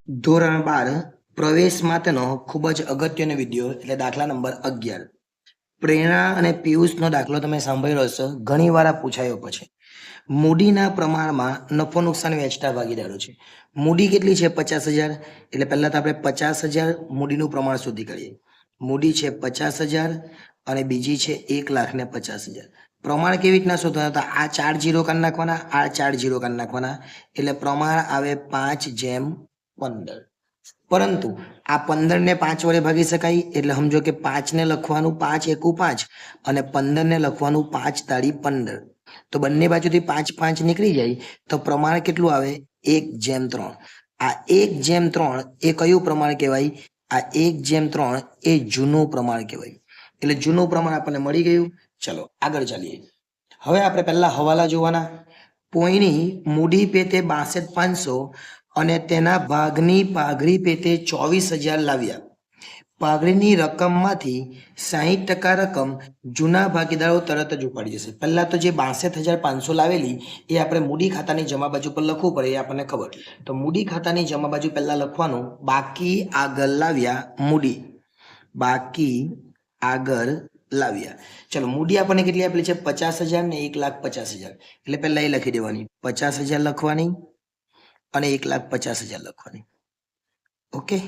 ધોરણ 12 પ્રવેશ માટેનો ખૂબ જ અગત્યનો વિડીયો એટલે દાખલા નંબર 11. પ્રેરણા અને પિયુષનો દાખલો તમે સાંભળ્યો હશો, ઘણી વાર આ પૂછાયો પછી. મૂડીના પ્રમાણમાં નફો નુકસાન વેચતા ભાગીદારો છે. મૂડી કેટલી છે? 50,000. એટલે પહેલા તો આપણે 50,000 મૂડીનું પ્રમાણ શોધી કાઢીએ. મૂડી છે 50,000 અને બીજી છે 1,50,000. પ્રમાણ કેવી રીતના શોધવાના? તો આ 4 0 કાઢી નાખવાના, આ 4 0 કાઢી નાખવાના, એટલે પ્રમાણ આવે 5:15. પરંતુ આ 15 ને 5 વડે ભાગી શકાય, એટલે સમજો કે 5 ને લખવાનું 5 એકુ 5 અને 15 ને લખવાનું 5 તાળી 15. તો બંને બાજુથી 5 5 નીકળી જાય તો પ્રમાણ કેટલું આવે? 1:3. આ 1:3 એ કયું પ્રમાણ કહેવાય? આ 1:3 એ જૂનું પ્રમાણ કહેવાય. એટલે જૂનું પ્રમાણ આપણને મળી ગયું. ચલો આગળ ચાલીએ. હવે આપણે પહેલા હવાલા જોવાના. પોઈની મૂડી પેટે 62,500 અને તેના ભાગની પાઘડી પેટે 24,000 લાવ્યા. પાઘડીની રકમમાંથી 60% રકમ જૂના ભાગીદારો તરત જ ઉપાડી જશે. પહેલા તો જે 62,500 લાવેલી એ આપણે મૂડી ખાતાની જમા બાજુ પર લખવું પડે, એ આપણને ખબર. તો મૂડી ખાતાની જમા બાજુ પહેલા લખવાનું બાકી આગળ લાવ્યા મૂડી. બાકી આગળ લાવ્યા. ચલો મૂડી આપણને કેટલી આપેલી છે? 50,000 ને 1,50,000. એટલે પહેલા એ લખી દેવાની, 50,000 લખવાની અને 1,50,000 લખવાની. ઓકે.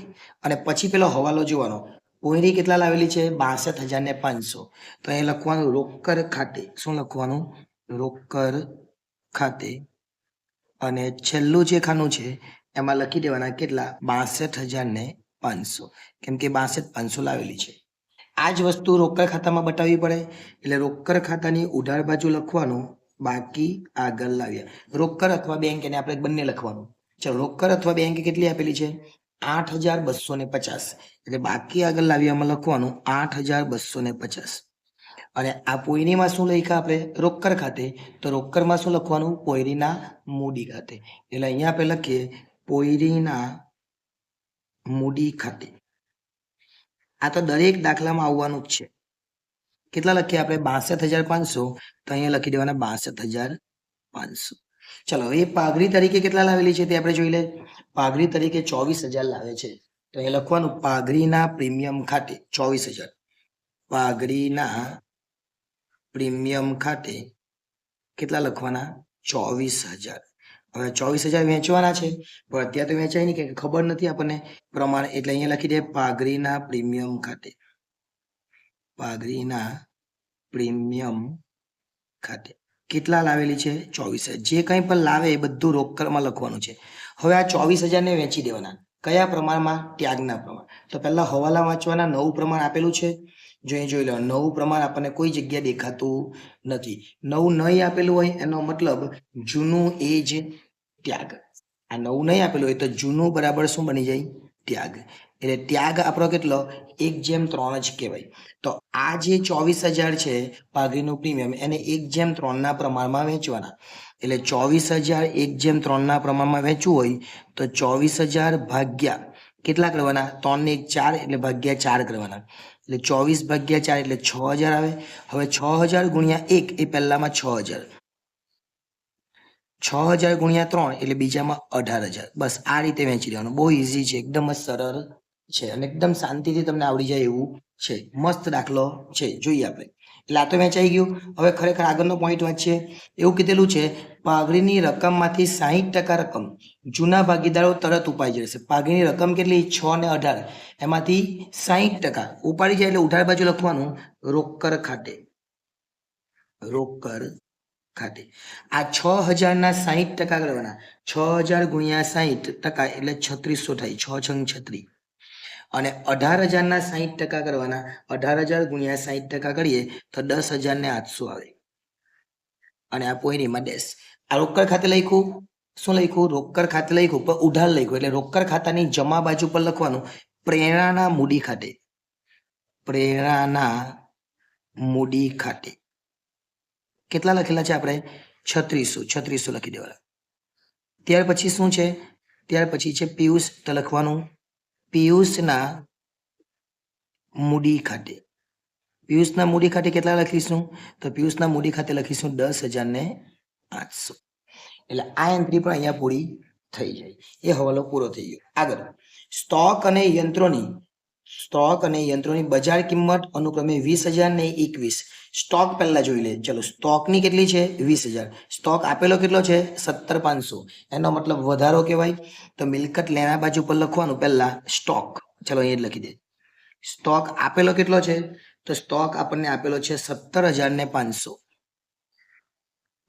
અને પછી પેલો હવાલો જોવાનો. પોયરી કેટલા લાવેલી છે? 62,500. તો અહીં લખવાનું રોકડ ખાતે. શું લખવાનું? રોકડ ખાતે. અને છેલ્લું જે ખાનું છે એમાં લખી દેવાના કેટલા? 62,500. કેમ કે 62,500 લાવેલી છે. આ જ વસ્તુ રોકડ ખાતામાં બતાવવી પડે, એટલે રોકડ ખાતાની ઉધાર બાજુ લખવાનું બાકી આગળ લાવ્યા. રોકડ અથવા બેંક એને આપણે બંને લખવાનું. ચલો રોકડ અથવા બેંક કેટલી આપેલી છે? 8,250. એટલે બાકી આગળ લાવ્યામાં લખવાનું 8,250. અને આ પોયરીમાં શું લખ્યા આપણે? રોકડ ખાતે. તો રોકડમાં શું લખવાનું? પોયરીના મૂડી ખાતે. એટલે અહીંયા આપણે લખીએ પોયરીના મૂડી ખાતે. આ તો દરેક દાખલામાં આવવાનું જ છે. કેટલા લખીએ આપણે? 62,500. તો અહીંયા લખી દેવાના 62,500. ચલો એ પાઘડી તરીકે કેટલા લાવેલી છે તે આપણે જોઈ લે. પાઘડી તરીકે 24,000 લાવે છે. તો એ લખવાનું પાઘડીના પ્રીમિયમ ખાતે 24,000. પાઘડીના પ્રીમિયમ ખાતે કેટલા લખવાના? 24,000. હવે 24,000 વેચવાના છે, પણ અત્યારે તો વેચાય નહીં કે ખબર નથી આપણને પ્રમાણ, એટલે અહીંયા લખી દે પાઘડીના પ્રીમિયમ ખાતે. પાઘડીના પ્રીમિયમ ખાતે કેટલા લાવેલી છે? 24,000. જે કંઈ પણ લાવે એ બધું રોકડમાં લખવાનું છે. હવે આ 24,000 ને વેચી દેવાના. કયા પ્રમાણમાં? ત્યાગના પ્રમાણ. તો પહેલા હવાલા વાંચવાના. નવું પ્રમાણ આપેલું છે, જોઈ લો. નવું પ્રમાણ આપણને કોઈ જગ્યા દેખાતું નથી. નવું નહીં આપેલું હોય એનો મતલબ જૂનું એ જ ત્યાગ. આ નવું નહીં આપેલું હોય તો જૂનું બરાબર શું બની જાય? ત્યાગ. એટલે ત્યાગ આપણો કેટલો? 1:3 જ કહેવાય. તો આ જે 24,000 છે પાઘડીનું પ્રીમિયમ, એને 1:3 ના પ્રમાણમાં વેચવાના. એટલે 24,000 1:3 ના પ્રમાણમાં વેચવું હોય તો 24,000 ભાગ્યા કેટલા કરવાના? 3 ને 1 4, એટલે ભાગ્યા 4 કરવાના. એટલે 24 ભાગ્યા 4 એટલે 6,000 આવે. હવે 6,000 ગુણ્યા 1 એ પહેલામાં 6,000. 6,000 ગુણ્યા 3 એટલે બીજામાં 18,000. બસ આ રીતે વેચી દેવાનું. બહુ ઇઝી છે, એકદમ જ સરળ છે અને એકદમ શાંતિથી તમને આવડી જાય એવું છે. મસ્ત દાખલો છે, જોઈએ આપણે. એટલે આ તો વેચાઈ ગયું. હવે ખરેખર આગળનો પોઈન્ટ વાંચીએ. એવું કીધેલું છે પાઘડીની રકમમાંથી 60% રકમ જૂના ભાગીદારો તરત ઉપાડી જશે. પાઘડીની રકમ કેટલી? 6 ને 18. એમાંથી 60% ઉપાડી જાય એટલે ઉધાર બાજુ લખવાનું રોકડ ખાતે. રોકડ ખાતે. આ 6,000 ના 60% કરવાના. 6,000 ગુણ્યા 60% એટલે 3600 થાય. 6 × 36. અને 18,000 ના 60% કરવાના. 18,000 ગુણ્યા 60% કરીએ તો 10,800 આવે. અને આ પોઈરીમાં ડેશ. આ રોકડ ખાતે લખ્યું. શું લખ્યું? રોકડ ખાતે લખ્યું, પણ ઉધાર લખ્યું. એટલે રોકડ ખાતાની જમા બાજુ પર લખવાનું પ્રેરણાના મૂડી ખાતે. પ્રેરણાના મૂડી ખાતે કેટલા લખેલા છે આપણે? 3600 લખી દેવાના. ત્યાર પછી શું છે? ત્યાર પછી છે પિયુષ. તો લખવાનું પિયુષના મૂડી ખાતે. પિયુષના મૂડી ખાતે કેટલા લખીશું? તો પિયુષના મૂડી ખાતે લખીશું 10,800. એટલે આ એન્ટ્રી પણ અહીંયા પૂરી થઈ જાય. એ હવાલો પૂરો થઈ ગયો. આગળ સ્ટોક અને યંત્રોની બજાર કિંમત અનુક્રમે 20,000 ને 21. સ્ટોક પહેલા જોઈ લે. ચલો, સ્ટોકની કેટલી છે? 20,000. સ્ટોક આપેલો કેટલો છે? 17,500. એનો મતલબ વધારો કહેવાય. તો મિલકત લેણા બાજુ પર લખવાનું પહેલા સ્ટોક. ચલો અહીંયા જ લખી દે. સ્ટોક આપેલો કેટલો છે? તો સ્ટોક આપણને આપેલો છે 17,500.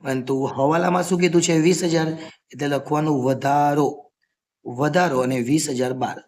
પરંતુ હવાલામાં શું કીધું છે? 20,000. એટલે લખવાનું વધારો અને 20,012.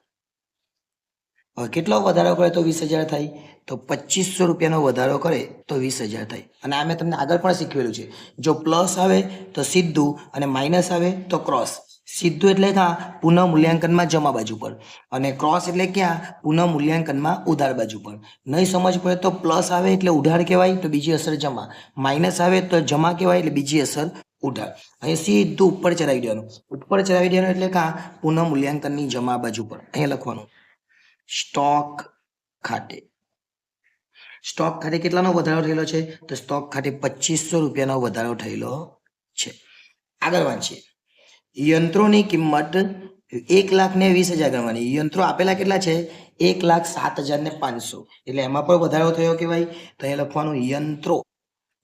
હવે કેટલો વધારો કરે તો 20,000 થાય? તો 2,500 રૂપિયાનો વધારો કરે તો 20,000 થાય. અને આ મેં તમને આગળ પણ શીખવેલું છે. જો પ્લસ આવે તો સીધું અને માઇનસ આવે તો ક્રોસ. સીધું એટલે ક્યાં? પુનઃ મૂલ્યાંકનમાં જમા બાજુ પર. અને ક્રોસ એટલે ક્યાં? પુનઃ મૂલ્યાંકનમાં ઉધાર બાજુ પર. નહીં સમજ પડે તો પ્લસ આવે એટલે ઉધાર કહેવાય, તો બીજી અસર જમા. માઇનસ આવે તો જમા કહેવાય, એટલે બીજી અસર ઉધાર. અહીં સીધું ઉપર ચડાવી દેવાનું. ઉપર ચડાવી દેવાનું એટલે ક્યાં? પુનઃ મૂલ્યાંકનની જમા બાજુ પર. અહીંયા લખવાનું સ્ટોક ખાતે. સ્ટોક ખાતે કેટલાનો વધારો થયેલો છે? તો સ્ટોક ખાતે 2,500 રૂપિયાનો વધારો થયેલો છે. આગળ વાંચીએ. યંત્રોની કિંમત 1,20,000 ગણવાની. યંત્રો આપેલા કેટલા છે? 1,07,500. એટલે એમાં પણ વધારો થયો કહેવાય. તો અહીંયા લખવાનું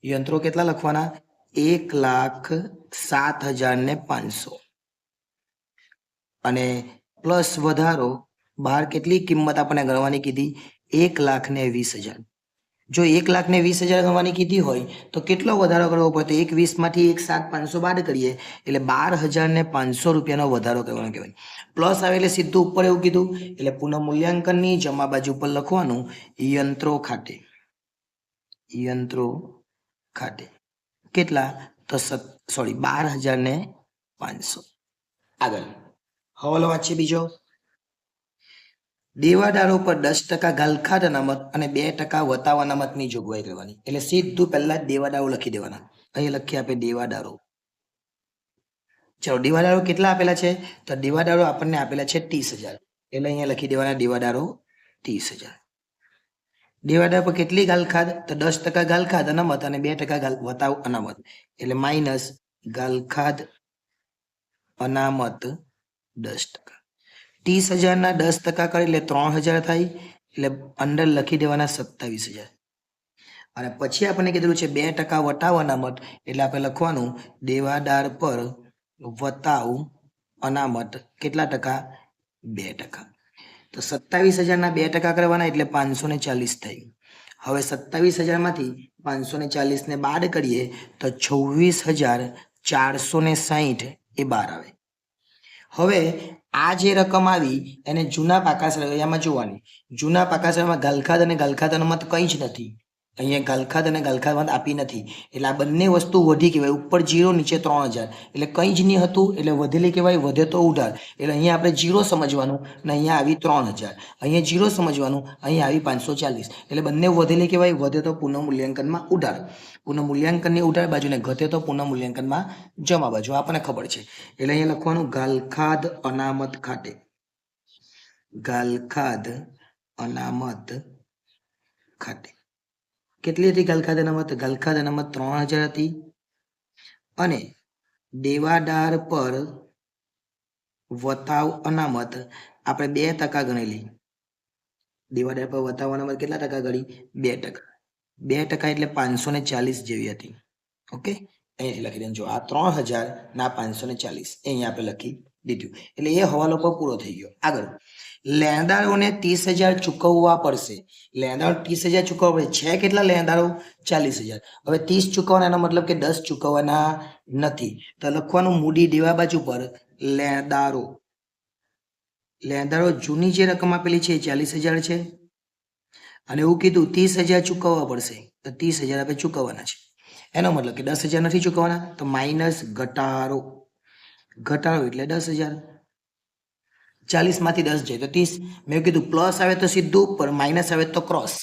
યંત્રો કેટલા લખવાના? 1,07,500. અને પ્લસ વધારો બહાર કેટલી કિંમત આપણને ગણવાની કીધી? 1,20,000. જો 1,20,000 ગણવાની કીધી હોય તો કેટલો વધારો કરવો પડે? 1,20,000માંથી 1,07,500 બાદ કરીએ એટલે 12,500 રૂપિયાનો વધારો કરવાનો કહેવાય. પ્લસ આવે એટલે સીધું ઉપર એવું કીધું. એટલે પુનઃ મૂલ્યાંકનની જમા બાજુ પર લખવાનું યંત્રો ખાતે કેટલા? તો 12,500. આગળ હવાલો વાંચીએ બીજો. દેવાદારો પર 10% ગાલખાદ અનામત અને 2% વતાવ અનામતની જોગવાઈ કરવાની. એટલે સીધું પહેલા દેવાદારો લખી દેવાના. અહીં લખીએ આપણે દેવાદારો. ચલો, દેવાદારો કેટલા આપેલા છે? તો દેવાદારો આપણને આપેલા છે 30,000. એટલે અહીંયા લખી દેવાના દેવાદારો 30,000. દેવાદાર પર કેટલી ગાલખાદ? તો 10% ગાલખાદ અનામત અને 2% વતાવ અનામત. એટલે માઇનસ ગાલખાદ અનામત 10%. 30,000 ના 10% કરે એટલે 3,000 થાય. એટલે અંદર લખી દેવાના 27,000. અને પછી આપણને કીધેલું છે 2% વટાવ અનામત. એટલે આપણે લખવાનું દેવાદાર પર વતાવ અનામત કેટલા ટકા? 2%. તો 27,000 ના 2% કરવાના એટલે 540 થાય. હવે 27,000માંથી 540 ને બાદ કરીએ તો 26,460 એ બહાર આવે. હવે આ જે રકમ આવી એને જૂના પાકા સરવૈયામાં જોવાની. જૂના પાકા સરવૈયામાં ગાલખાદ અને ગાલખાદ અનામત કંઈ જ નથી. અહીંયા ગાલખાદ અને ગાલખાદ અનામત આપી નથી. એટલે આ બંને વસ્તુ વધી કહેવાય. ઉપર 0 નીચે 3,000 એટલે કંઈ જ નહીં હતું. એટલે વધેલી કહેવાય, વધે તો ઉધાર. એટલે અહીંયા આપણે 0 સમજવાનું ને અહીંયા આવી 3,000. અહીંયા 0 સમજવાનું, અહીંયા આવી 540. એટલે બંને વધેલી કહેવાય, વધે તો પુનઃ મૂલ્યાંકનમાં ઉધાર. પુનઃ મૂલ્યાંકનની ઉધાર બાજુ ને ઘટે તો પુનઃ મૂલ્યાંકનમાં જમા બાજુ. આપણને ખબર છે. એટલે અહીંયા લખવાનું ગાલખાદ અનામત ખાતે. ગાલખાદ અનામત ખાતે કેટલી હતી ગાલખાદ અનામત? ગાલખાદ અનામત 3,000 હતી. અને દેવાદાર પર વતાવ અનામત આપણે 2% ગણેલી. દેવાદાર પર વતાવ અનામત કેટલા ટકા ગણી? 2%. 2% એટલે 540 જેવી હતી. ઓકે, અહીંયાથી લખી દેજો. આ 3,000 ના 540 અહીંયા આપણે લખી દીધું. એટલે એ હવાલો પર પૂરો થઈ ગયો. આગળ લેણદારોને 30,000 ચૂકવવા પડશે. લેણદારો 30,000 ચૂકવવા પડે છે. કેટલા લેણદારો? 40,000. હવે 30 ચૂકવવાના, એનો મતલબ કે 10 ચૂકવવાના નથી. તો લખવાનું મૂડી દેવા બાજુ પર લેણદારો જૂની જે રકમ આપેલી છે એ 40,000 છે. અને એવું કીધું 30,000 ચૂકવવા પડશે. તો 30,000 આપણે ચૂકવવાના છે. એનો મતલબ કે 10,000 નથી ચૂકવવાના. તો માઇનસ ઘટાડો એટલે 10,000. 40માંથી 10 જાય તો 30. મેં કીધું પ્લસ આવે તો સીધું ઉપર, માઇનસ આવે તો ક્રોસ.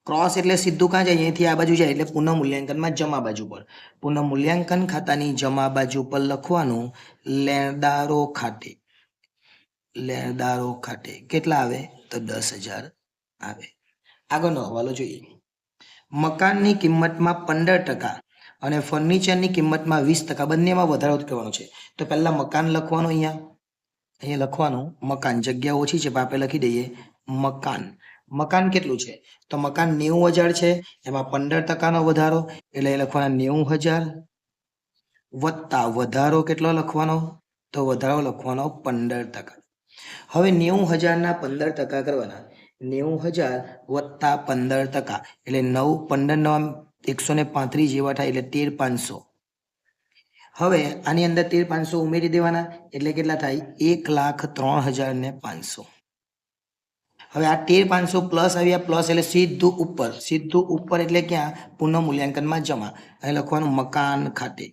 ક્રોસ એટલે સીધું ક્યાં જાય? અહીંથી આ બાજુ જાય એટલે પુનઃ મૂલ્યાંકનમાં જમા બાજુ પર. પુનઃ મૂલ્યાંકન ખાતાની જમા બાજુ પર લખવાનું લેણદારો ખાતે કેટલા આવે? તો 10,000 આવે. આગળનો હવાલો જોઈએ. મકાનની કિંમતમાં 15% અને ફર્નિચરની કિંમતમાં 20% બંનેમાં વધારો કરવાનો છે. તો પહેલા મકાન લખવાનું અહીંયા. અહીંયા લખવાનું મકાન, જગ્યા ઓછી છે પણ આપણે લખી દઈએ મકાન. મકાન કેટલું છે? તો મકાન 90,000 છે, એમાં 15% વધારો એટલે એ લખવાના 90,000 વત્તા વધારો કેટલો લખવાનો? તો વધારો લખવાનો 15%. હવે 90,000 15% કરવાના. 90,000 વત્તા 15% એટલે 9 15 9 135 જેવા થાય એટલે 13,500. હવે આની અંદર 13,500 ઉમેરી દેવાના એટલે કેટલા થાય? 1,03,500. હવે આ 13,500 પ્લસ આવ્યા, પ્લસ એટલે સીધું ઉપર. સીધું ઉપર એટલે ક્યાં? પુનઃ મૂલ્યાંકનમાં જમા. અહીં લખવાનું મકાન ખાતે.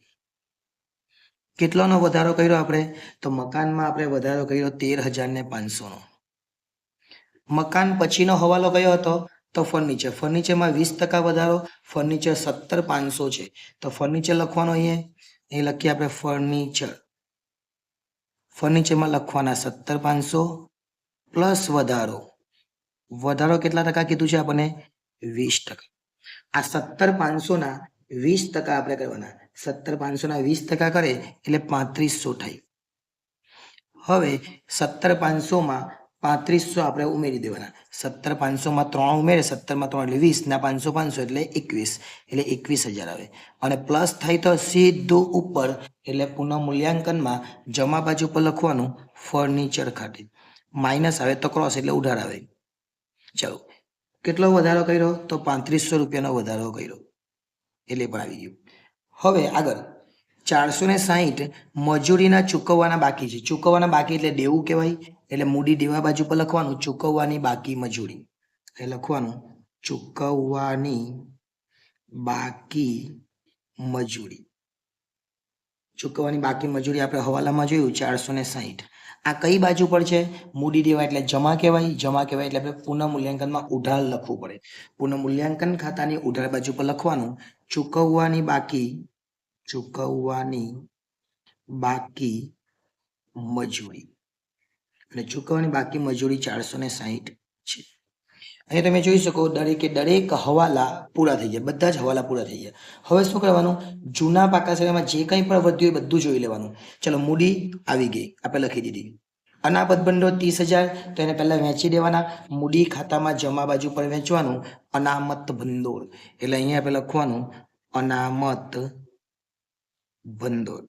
કેટલાનો વધારો કર્યો આપણે? તો મકાનમાં આપણે વધારો કર્યો 13,500 નો. મકાન પછીનો હવાલો કયો હતો? તો ફર્નિચર. ફર્નિચરમાં 20% વધારો, ફર્નિચર 17,500 છે. તો ફર્નિચર લખવાનો અહીંયા, એ લખીએ આપણે ફર્નિચર. ફર્નિચરમાં લખવાના 17,500 પ્લસ વધારો. વધારો કેટલા ટકા કીધું છે આપણને? 20%. આ 17,500 20% આપણે કરવાના. 17,500 20% કરે એટલે 3,500 થાય. હવે 17,500 3500 આપણે ઉમેરી દેવાના. 17,500 3 ઉમેરે, 17 3 એટલે 20 ના 500 500 એટલે 21 એટલે 21,000 આવે. અને પ્લસ થાય તો સીધું ઉપર એટલે પુનઃ મૂલ્યાંકનમાં જમા બાજુ પર લખવાનું ફર્નિચર ખાતે. માઇનસ આવે તો ક્રોસ એટલે ઉધાર આવે. ચલો, કેટલો વધારો કર્યો? તો 3,500 રૂપિયાનો વધારો કર્યો એટલે પણ આવી ગયું. હવે આગળ 460 મજૂરીના ચૂકવવાના બાકી છે. ચૂકવવાના બાકી એટલે દેવું કહેવાય. એટલે મૂડી દેવા બાજુ પર લખવાનું ચૂકવવાની બાકી મજૂરી. એટલે લખવાનું ચૂકવવાની બાકી મજૂરી. ચૂકવવાની બાકી મજૂરી આપણે હવાલામાં જોયું 460. આ કઈ બાજુ પર છે? મૂડી દેવા એટલે જમા કહેવાય. જમા કહેવાય એટલે આપણે પુનઃ મૂલ્યાંકનમાં ઉધાર લખવું પડે. પુનઃ મૂલ્યાંકન ખાતાની ઉધાર બાજુ પર લખવાનું ચૂકવવાની બાકી મજૂરી. અને ચૂકવવાની બાકી મજૂરી 460 છે. અહીંયા તમે જોઈ શકો દરેક હવાલા પૂરા થઈ ગયા. બધા જ હવાલા પૂરા થઈ ગયા. હવે શું કરવાનું? જૂના પાકા સમયમાં જે કંઈ પણ વધ્યું એ બધું જોઈ લેવાનું. ચલો, મૂડી આવી ગઈ, આપણે લખી દીધી. અનામત ભંડોળ 30,000, તો એને પહેલા વેચી દેવાના. મૂડી ખાતામાં જમા બાજુ પર વેચવાનું અનામત ભંડોળ. એટલે અહીંયા આપણે લખવાનું અનામત ભંડોળ.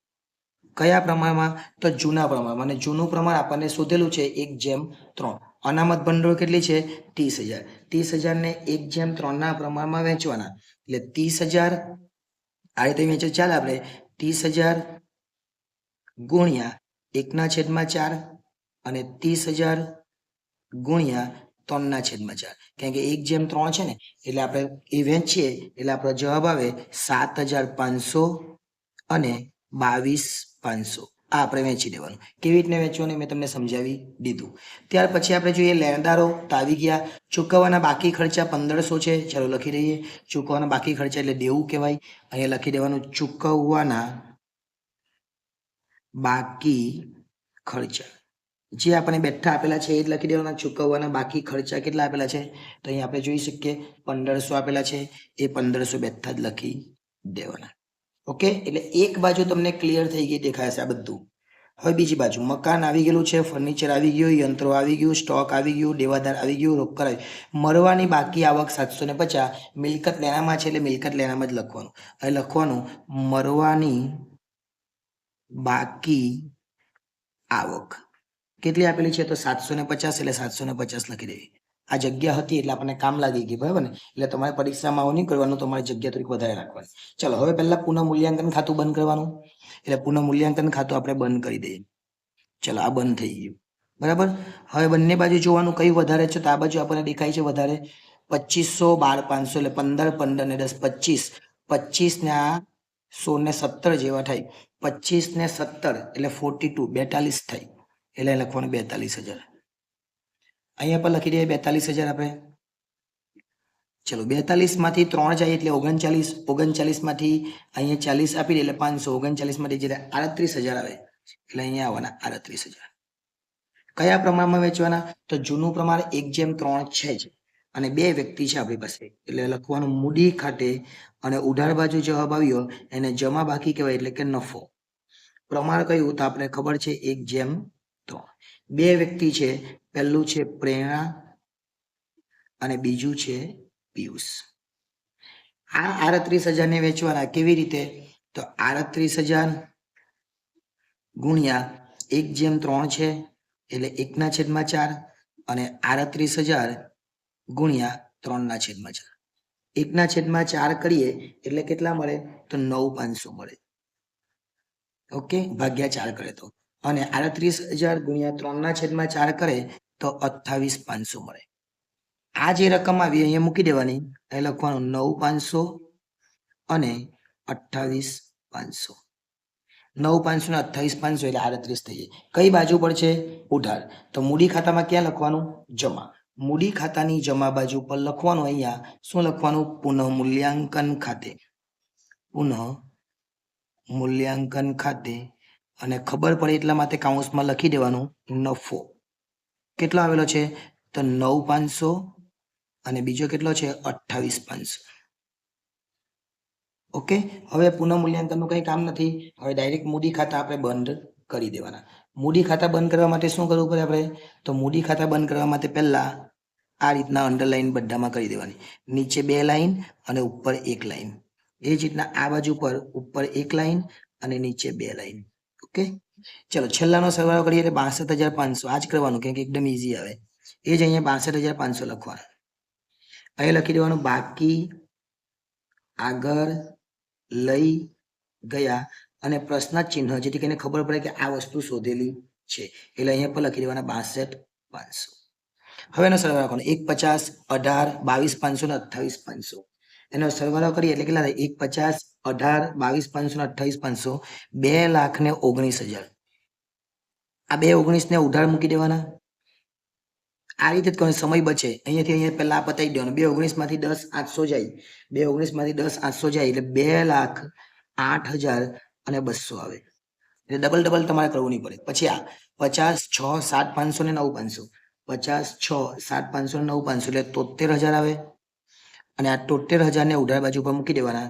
કયા પ્રમાણમાં? તો જૂના પ્રમાણમાં. અને જૂનું પ્રમાણ આપણને શોધેલું છે 1:3. અનામત ભંડોળ કેટલી છે? 30,000. 30,000 ને 1:3 પ્રમાણમાં વેચવાના. એટલે 30,000 આ રીતે વેચે. ચાલ આપણે 30,000 ગુણ્યા 1/4 અને 30,000 ગુણ્યા 3/4. કારણ કે 1:3 છે ને, એટલે આપણે એ વેચીએ એટલે આપણો જવાબ આવે 7,500 અને 22,500. આ આપણે વેચી દેવાનું. કેવી રીતને વેચવાનું મેં તમને સમજાવી દીધું. ત્યાર પછી આપણે જોઈએ લેણદારો તો આવી ગયા. ચૂકવવાના બાકી ખર્ચા 1,500 છે. ચાલો લખી દઈએ. ચૂકવવાના બાકી ખર્ચા એટલે દેવું કહેવાય. અહીંયા લખી દેવાનું ચૂકવવાના બાકી ખર્ચા. જે આપણે બેઠા આપેલા છે એ જ લખી દેવાના. ચૂકવવાના બાકી ખર્ચા કેટલા આપેલા છે? તો અહીંયા આપણે જોઈ શકીએ 1,500 આપેલા છે. એ 1,500 બેઠા જ લખી દેવાના. ઓકે, એટલે એક બાજુ તમને ક્લિયર થઈ ગઈ દેખાય છે આ બધું. હવે બીજી બાજુ મકાન આવી ગયેલું છે, ફર્નિચર આવી ગયું, યંત્રો આવી ગયું, સ્ટોક આવી ગયું, દેવાદાર આવી ગયું, રોકડ આવી. મરવાની બાકી આવક 750. મિલકત લેણામાં છે એટલે મિલકત લેણામાં જ લખવાનું. હવે લખવાનું મરવાની બાકી આવક કેટલી આપેલી છે? તો 750 એટલે 750 લખી દેવી. આ જગ્યા હતી એટલે આપણને કામ લાગી ગઈ, બરાબર ને? એટલે તમારે પરીક્ષામાં આવું નહીં કરવાનું, તમારે જગ્યા થોડીક વધારે રાખવાની. ચલો, હવે પહેલા પુનઃ મૂલ્યાંકન ખાતું બંધ કરવાનું. એટલે પુનઃ મૂલ્યાંકન ખાતું આપણે બંધ કરી દઈએ. ચલો, આ બંધ થઈ ગયું, બરાબર. હવે બંને બાજુ જોવાનું કઈ વધારે છે. તો આ બાજુ આપણને દેખાય છે વધારે 2,500 12,500 એટલે 15 15 ને 10 25. 25 ને આ 16 ને 17 જેવા થાય. 25 ને 17 એટલે 42 42 થાય. એટલે લખવાનું 42,000. અહીંયા પર લખી દઈએ 42,000 આપણે. ચલો, 42 માંથી 3 જાય એટલે 39. 39 માંથી અહીંયા 40 આપી દે એટલે 500. 39 માંથી જે 38,000 આવે એટલે અહીંયા આવવાના 38,000. કયા પ્રમાણમાં વેચવાના? તો જૂનું પ્રમાણ 1:3 છે જ. અને 2 વ્યક્તિ છે આપણી પાસે એટલે લખવાનું મૂડી ખાતે. અને ઉધાર બાજુ જવાબ આવ્યો એને જમા બાકી કહેવાય એટલે કે નફો. પ્રમાણ કયું? તો આપણે ખબર છે 1:3. 3 બે વ્યક્તિ છે, પહેલું છે પ્રેરણા અને બીજું છે પિયુષ. આ 38,000 ને વેચવાના કેવી રીતે? તો 38,000 ગુણ્યા 1/3 છે એટલે 1/4 અને 38,000 ગુણ્યા 3/4. 1/4 કરીએ એટલે કેટલા મળે? તો 9,500 મળે. ઓકે, ભાગ્યા 4 કરે તો. અને 38,000 ગુણ્યા 3/4 કરે તો 28,500 મળે. આ જે રકમ આવી અહીંયા મૂકી દેવાની, એ લખવાનું 9,500 અને 28,500. 9,500 ને 28,500 એટલે 38 થઈ જાય. કઈ બાજુ પર છે? ઉધાર. તો મૂડી ખાતામાં ક્યાં લખવાનું? જમા. મૂડી ખાતાની જમા બાજુ પર લખવાનું અહીંયા શું લખવાનું? પુનઃ મૂલ્યાંકન ખાતે. પુનઃ મૂલ્યાંકન ખાતે. અને ખબર પડે એટલા માટે કાઉન્સમાં લખી દેવાનું નફો. કેટલો આવેલો છે? તો 9,500 અને બીજો કેટલો છે? 28,500. ઓકે, હવે પુનઃ મૂલ્યાંકનનું કંઈ કામ નથી. હવે ડાયરેક્ટ મૂડી ખાતા આપણે બંધ કરી દેવાના. મૂડી ખાતા બંધ કરવા માટે શું કરવું પડે આપણે? તો મૂડી ખાતા બંધ કરવા માટે પહેલા આ રીતના અંડરલાઈન બધામાં કરી દેવાની. નીચે 2 લાઈન અને ઉપર 1 લાઈન. એ જ રીતના આ બાજુ પર ઉપર 1 લાઈન અને નીચે 2 લાઈન. ઓકે, ચલો છેલ્લાનો સરવાળો કરીએ એટલે 62,500. આ જ કરવાનું કેમ કે એકદમ ઈઝી આવે. એ જ અહીંયા 62,500 લખવાનું. અહીં લખી દેવાનું બાકી આગળ લઈ ગયા અને પ્રશ્ન ચિહ્ન, જેથી કરીને ખબર પડે કે આ વસ્તુ શોધેલી છે. એટલે અહીંયા પર લખી દેવાના 62,500. હવે એનો સરવાળો કરવાનો 1,50, 18, 22,500 ને 28,500. એનો સરવાળો કરીએ એટલે કેટલા થાય? 1,50, 18, 22,500 ને 28,500 2,19,000. આ 2,19 ને ઉધાર મૂકી દેવાના. આ રીતે જ કોઈ સમય બચે. અહીંયાથી અહીંયા પહેલા પતાવી દેવાનું. 2,19 માંથી 10,800 જાય. 2,19 માંથી 10,800 જાય એટલે 2,08,200 આવે. એટલે ડબલ તમારે કરવું નહીં પડે. પછી આ 50, 6, 7,500 ને 9,500. 50, 6, 7,500 ને 9,500 એટલે 73,000 આવે. અને આ 73,000 ને ઉધાર બાજુ પર મૂકી દેવાના.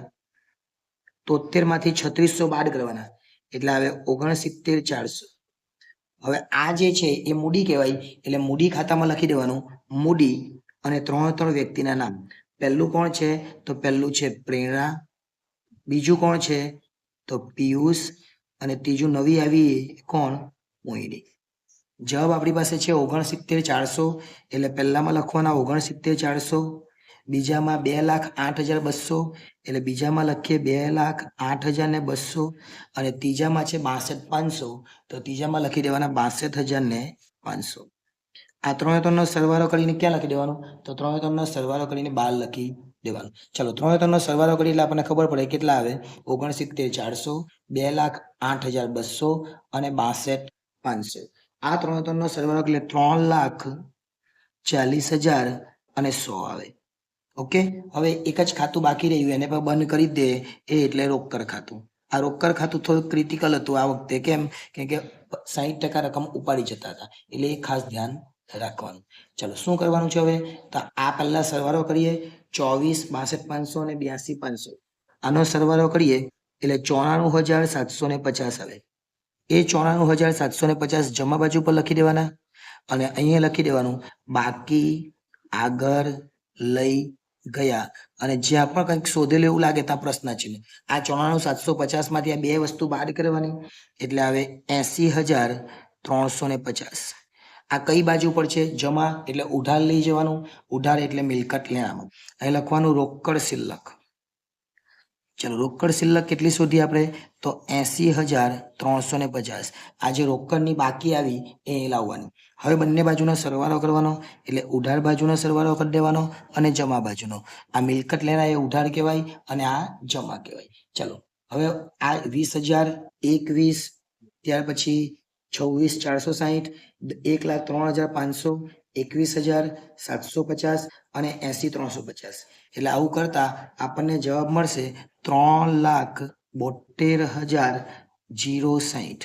73 માંથી 3600 બાદ કરવાના એટલે આવે 69,400. હવે આ જે છે એ મૂડી કહેવાય. એટલે મૂડી ખાતામાં લખી દેવાનું મૂડી અને 3 વ્યક્તિના નામ. પહેલું કોણ છે? તો પહેલું છે પ્રેરણા. બીજું કોણ છે? તો પિયુષ. અને ત્રીજું નવી આવી કોણ? મોહિની. જવાબ આપણી પાસે છે 69,400. એટલે પહેલામાં લખવાના 69,400. બીજામાં 2,08,200 એટલે બીજામાં લખીએ 2,08,200. અને ત્રીજામાં છે 62,500 તો ત્રીજામાં લખી દેવાના 62,500. આ 3 સરવાળો કરીને ક્યાં લખી દેવાનું? તો 3 સરવાળો કરીને 12 લખી દેવાનું. ચલો 3 સરવાળો કરી એટલે આપણને ખબર પડે કેટલા આવે? 69,400, 2,08,200 અને 62,500. આ 3 સરવાળો એટલે 3,40,000 અને 100 આવે. ઓકે, હવે એક જ ખાતું બાકી રહ્યું, એને પણ બંધ કરી દે. એ એટલે રોકડ ખાતું. આ રોકડ ખાતું થોડું ક્રિટિકલ હતું આ વખતે. કેમ કે 60% રકમ ઉપાડી જતા હતા. એટલે એ ખાસ ધ્યાન રાખવાનું. ચલો શું કરવાનું છે હવે? તો આ પહેલા સરવાળો કરીએ 24, 62,500 અને 82,500. આનો સરવાળો કરીએ એટલે 94,750 આવે. એ 94,750 જમા બાજુ પર લખી દેવાના. અને અહીંયા લખી દેવાનું બાકી આગળ લઈ ગયા. અને જ્યાં પણ કંઈક શોધેલું એવું લાગે ત્યાં પ્રશ્ન ચિહ્ન. આ 94,750 માંથી આ બે વસ્તુ બાદ કરવાની એટલે આવે 80,350. આ કઈ બાજુ પર છે? જમા એટલે ઉધાર લઈ જવાનું. ઉધાર એટલે મિલકત લેવાનું. અહીં લખવાનું રોકડ શિલ્લક. ચલો રોકડ શિલ્લક કેટલી શોધી આપણે? તો 80,350. આ જે રોકડની બાકી આવી એ લાવવાની. હવે બંને બાજુનો સરવાળો કરવાનો એટલે ઉધાર બાજુનો સરવાળો કરી દેવાનો અને જમા બાજુનો. આ મિલકત લેના એ ઉધાર કહેવાય અને આ જમા કહેવાય. ચલો હવે આ 20,000, 21, ત્યાર પછી 26,460, 1,03,500, 21,750 અને 80,350. એટલે આવું કરતા આપણને જવાબ મળશે 3,72,060.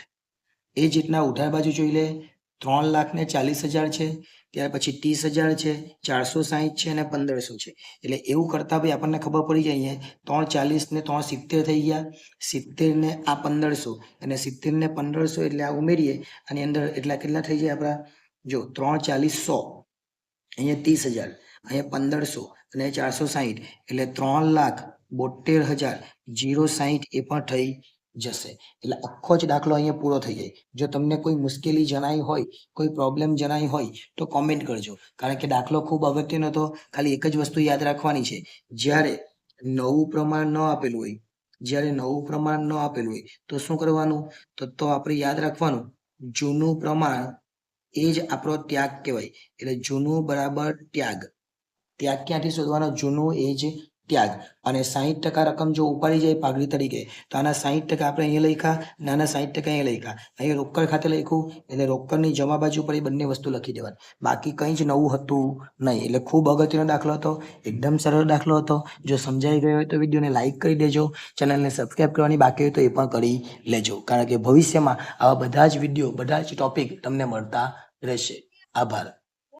એ જ રીતના ઉધાર બાજુ જોઈ લે 3,40,000 છે, ત્યાર પછી 30,000 છે, 460 છે અને 1500 છે. એટલે એવું કરતા ભાઈ આપણને ખબર પડી જાય અહીંયા 340 ને 370 થઈ ગયા, 70 ને આ 1500 અને 70 ને 1500 એટલે આ ઉમેરીએ આની અંદર એટલા કેટલા થઈ જાય આપણા? જો 340 100, અહીંયા 30,000, અહીંયા 1500 અને 460 એટલે 3,72,060 એ પણ થઈ જશે. એટલે આખો જ દાખલો અહીંયા પૂરો થઈ જાય. જો તમને કોઈ મુશ્કેલી જણાઈ હોય, કોઈ પ્રોબ્લેમ જણાઈ હોય તો કોમેન્ટ કરજો, કારણ કે દાખલો ખૂબ અગત્યનો હતો. ખાલી એક જ વસ્તુ યાદ રાખવાની છે, જ્યારે નવું પ્રમાણ ન આપેલું હોય, જ્યારે નવું પ્રમાણ ન આપેલું હોય તો શું કરવાનું? તો આપણે યાદ રાખવાનું, જૂનું પ્રમાણ એ જ આપણો ત્યાગ કહેવાય. એટલે જૂનું બરાબર ત્યાગ. ત્યાગ ક્યાંથી શોધવાનો? જૂનું એ જ ત્યાગ. અને 60% રકમ જો ઉપાડી જાય પાઘડી તરીકે તો આના 60% આપણે અહીંયા લખ્યા અને આના 60% અહીંયા લખ્યા. અહીંયા રોકડ ખાતે લખ્યું એટલે રોકડની જમા બાજુ પર એ બંને વસ્તુ લખી દેવાની. બાકી કંઈ જ નવું હતું નહીં. એટલે ખૂબ અગત્યનો દાખલો હતો, એકદમ સરળ દાખલો હતો. જો સમજાઈ ગયો હોય તો વિડીયોને લાઈક કરી દેજો, ચેનલને સબસ્ક્રાઈબ કરવાની બાકી હોય તો એ પણ કરી લેજો, કારણ કે ભવિષ્યમાં આવા બધા જ વિડીયો, બધા જ ટોપિક તમને મળતા રહેશે. આભાર.